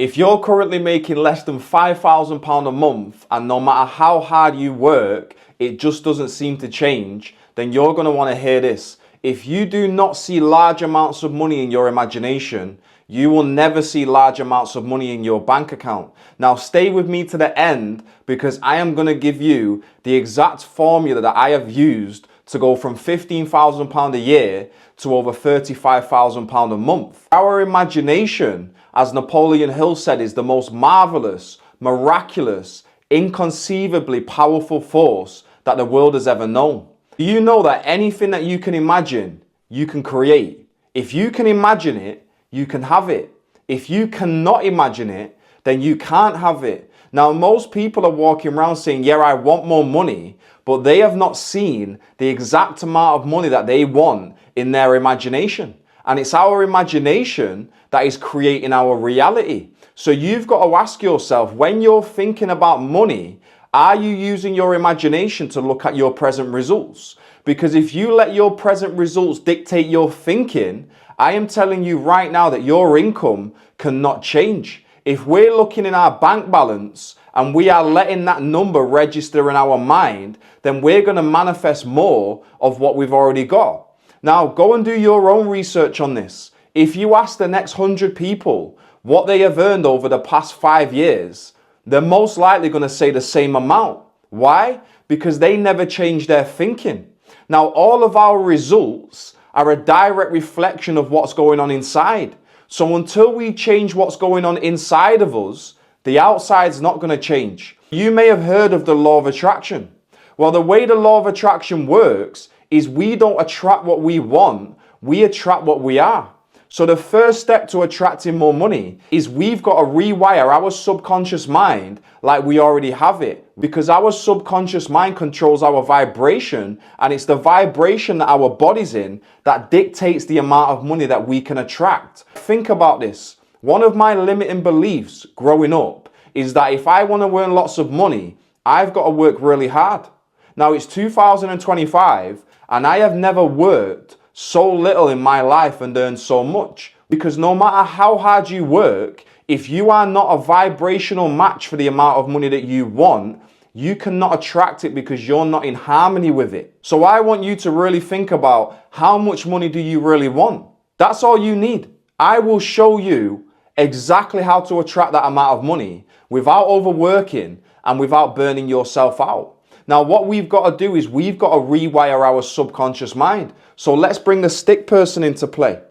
If you're currently making less than £5,000 a month and no matter how hard you work, it just doesn't seem to change, then you're going to want to hear this. If you do not see large amounts of money in your imagination, you will never see large amounts of money in your bank account. Now stay with me to the end because I am going to give you the exact formula that I have used to go from £15,000 a year to over £35,000 a month. Our imagination, as Napoleon Hill said, is the most marvelous, miraculous, inconceivably powerful force that the world has ever known. Do you know that anything that you can imagine, you can create? If you can imagine it, you can have it. If you cannot imagine it, then you can't have it. Now, most people are walking around saying, yeah, I want more money, but they have not seen the exact amount of money that they want in their imagination. And it's our imagination that is creating our reality. So you've got to ask yourself, when you're thinking about money, are you using your imagination to look at your present results? Because if you let your present results dictate your thinking, I am telling you right now that your income cannot change. If we're looking in our bank balance and we are letting that number register in our mind, then we're going to manifest more of what we've already got. Now, go and do your own research on this. If you ask the next 100 people what they have earned over the past 5 years, they're most likely going to say the same amount. Why? Because they never changed their thinking. Now, all of our results are a direct reflection of what's going on inside. So until we change what's going on inside of us, the outside's not going to change. You may have heard of the law of attraction. Well, the way the law of attraction works is we don't attract what we want, we attract what we are. So the first step to attracting more money is we've got to rewire our subconscious mind like we already have it. Because our subconscious mind controls our vibration, and it's the vibration that our body's in that dictates the amount of money that we can attract. Think about this. One of my limiting beliefs growing up is that if I want to earn lots of money, I've got to work really hard. Now it's 2025 and I have never worked so little in my life and earned so much. Because no matter how hard you work, if you are not a vibrational match for the amount of money that you want, you cannot attract it because you're not in harmony with it. So I want you to really think about how much money do you really want? That's all you need. I will show you exactly how to attract that amount of money without overworking and without burning yourself out. Now, what we've got to do is we've got to rewire our subconscious mind. So let's bring the stick person into play.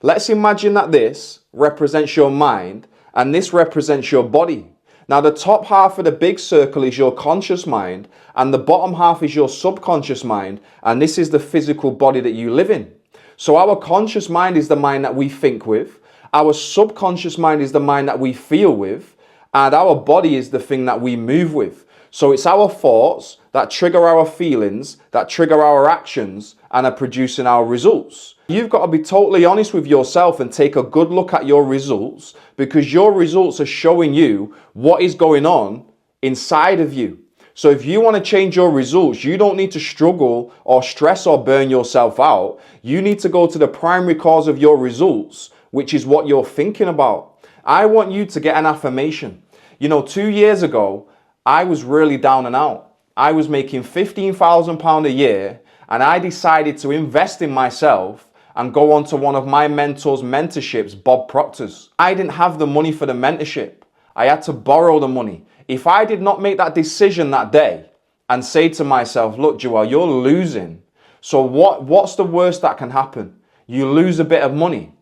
Let's imagine that this represents your mind and this represents your body. Now, the top half of the big circle is your conscious mind and the bottom half is your subconscious mind, and this is the physical body that you live in. So our conscious mind is the mind that we think with, our subconscious mind is the mind that we feel with, and our body is the thing that we move with. So it's our thoughts that trigger our feelings, that trigger our actions, and are producing our results. You've got to be totally honest with yourself and take a good look at your results, because your results are showing you what is going on inside of you. So if you want to change your results, you don't need to struggle or stress or burn yourself out. You need to go to the primary cause of your results, which is what you're thinking about. I want you to get an affirmation. 2 years ago, I was really down and out. I was making £15,000 a year and I decided to invest in myself and go on to one of my mentor's mentorships, Bob Proctor's. I didn't have the money for the mentorship. I had to borrow the money. If I did not make that decision that day and say to myself, look, Joel, you're losing. So what's the worst that can happen? You lose a bit of money.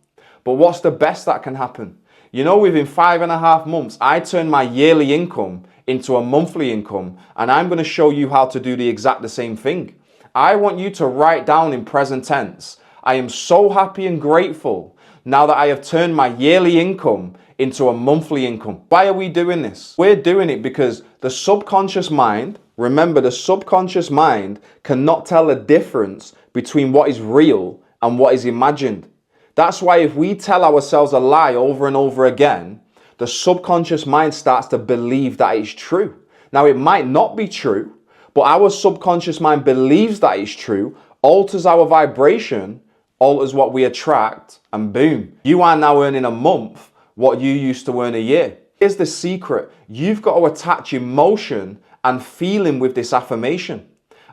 But what's the best that can happen? Within 5.5 months, I turned my yearly income into a monthly income, and I'm going to show you how to do the same thing. I want you to write down in present tense, I am so happy and grateful now that I have turned my yearly income into a monthly income. Why are we doing this? We're doing it because the subconscious mind, remember, the subconscious mind cannot tell the difference between what is real and what is imagined. That's why if we tell ourselves a lie over and over again, the subconscious mind starts to believe that it's true. Now, it might not be true, but our subconscious mind believes that it's true, alters our vibration, alters what we attract, and boom, you are now earning a month what you used to earn a year. Here's the secret. You've got to attach emotion and feeling with this affirmation.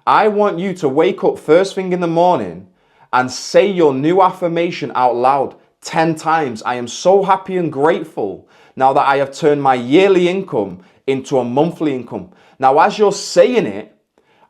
I want you to wake up first thing in the morning and say your new affirmation out loud 10 times. I am so happy and grateful now that I have turned my yearly income into a monthly income. Now, as you're saying it,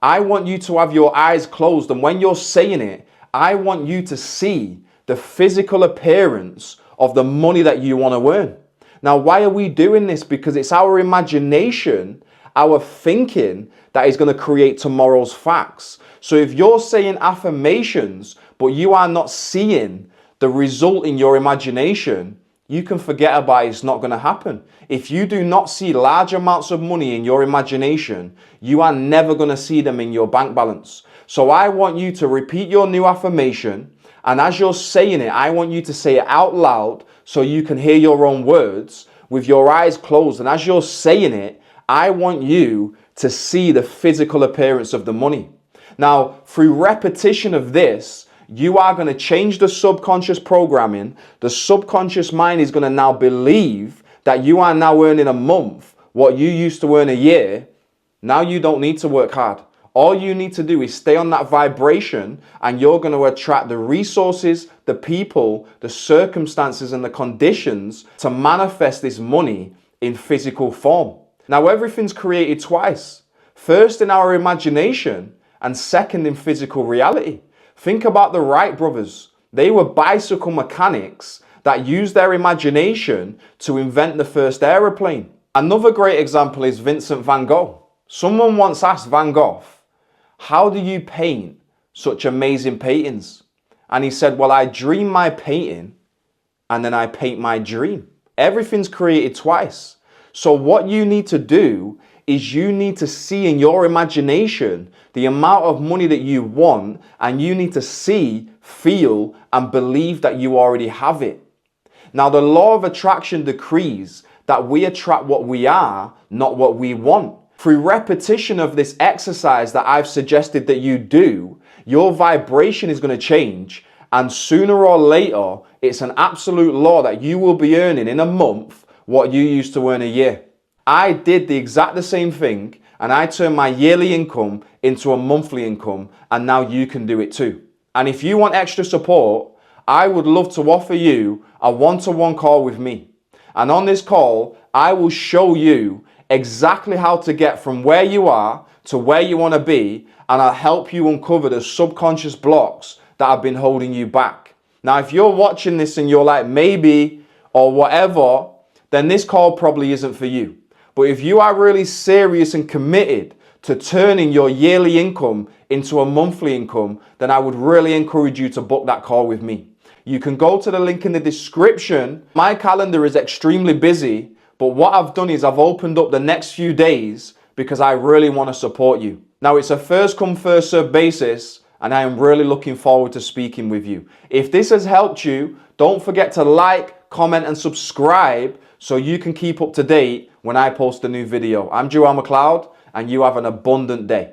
I want you to have your eyes closed. And when you're saying it, I want you to see the physical appearance of the money that you want to earn. Now, why are we doing this? Because it's our imagination, our thinking that is going to create tomorrow's facts. So if you're saying affirmations, but you are not seeing the result in your imagination, you can forget about it. It's not going to happen. If you do not see large amounts of money in your imagination, you are never going to see them in your bank balance. So I want you to repeat your new affirmation. And as you're saying it, I want you to say it out loud so you can hear your own words with your eyes closed. And as you're saying it, I want you to see the physical appearance of the money. Now, through repetition of this, you are going to change the subconscious programming. The subconscious mind is going to now believe that you are now earning a month what you used to earn a year. Now you don't need to work hard. All you need to do is stay on that vibration, and you're going to attract the resources, the people, the circumstances, and the conditions to manifest this money in physical form. Now, everything's created twice. First in our imagination, and second in physical reality. Think about the Wright brothers. They were bicycle mechanics that used their imagination to invent the first aeroplane. Another great example is Vincent van Gogh. Someone once asked Van Gogh, how do you paint such amazing paintings? And he said, well, I dream my painting and then I paint my dream. Everything's created twice. So what you need to do is you need to see in your imagination the amount of money that you want, and you need to see, feel, and believe that you already have it. Now, the law of attraction decrees that we attract what we are, not what we want. Through repetition of this exercise that I've suggested that you do, your vibration is going to change, and sooner or later, it's an absolute law that you will be earning in a month what you used to earn a year. I did the exact same thing, and I turned my yearly income into a monthly income, and now you can do it too. And if you want extra support, I would love to offer you a one-to-one call with me. And on this call, I will show you exactly how to get from where you are to where you want to be, and I'll help you uncover the subconscious blocks that have been holding you back. Now, if you're watching this and you're like, maybe, or whatever, then this call probably isn't for you. But if you are really serious and committed to turning your yearly income into a monthly income, then I would really encourage you to book that call with me. You can go to the link in the description. My calendar is extremely busy, but what I've done is I've opened up the next few days because I really want to support you. Now, it's a first come, first serve basis, and I am really looking forward to speaking with you. If this has helped you, don't forget to like, comment, and subscribe so you can keep up to date when I post a new video. I'm McCleoud, and you have an abundant day.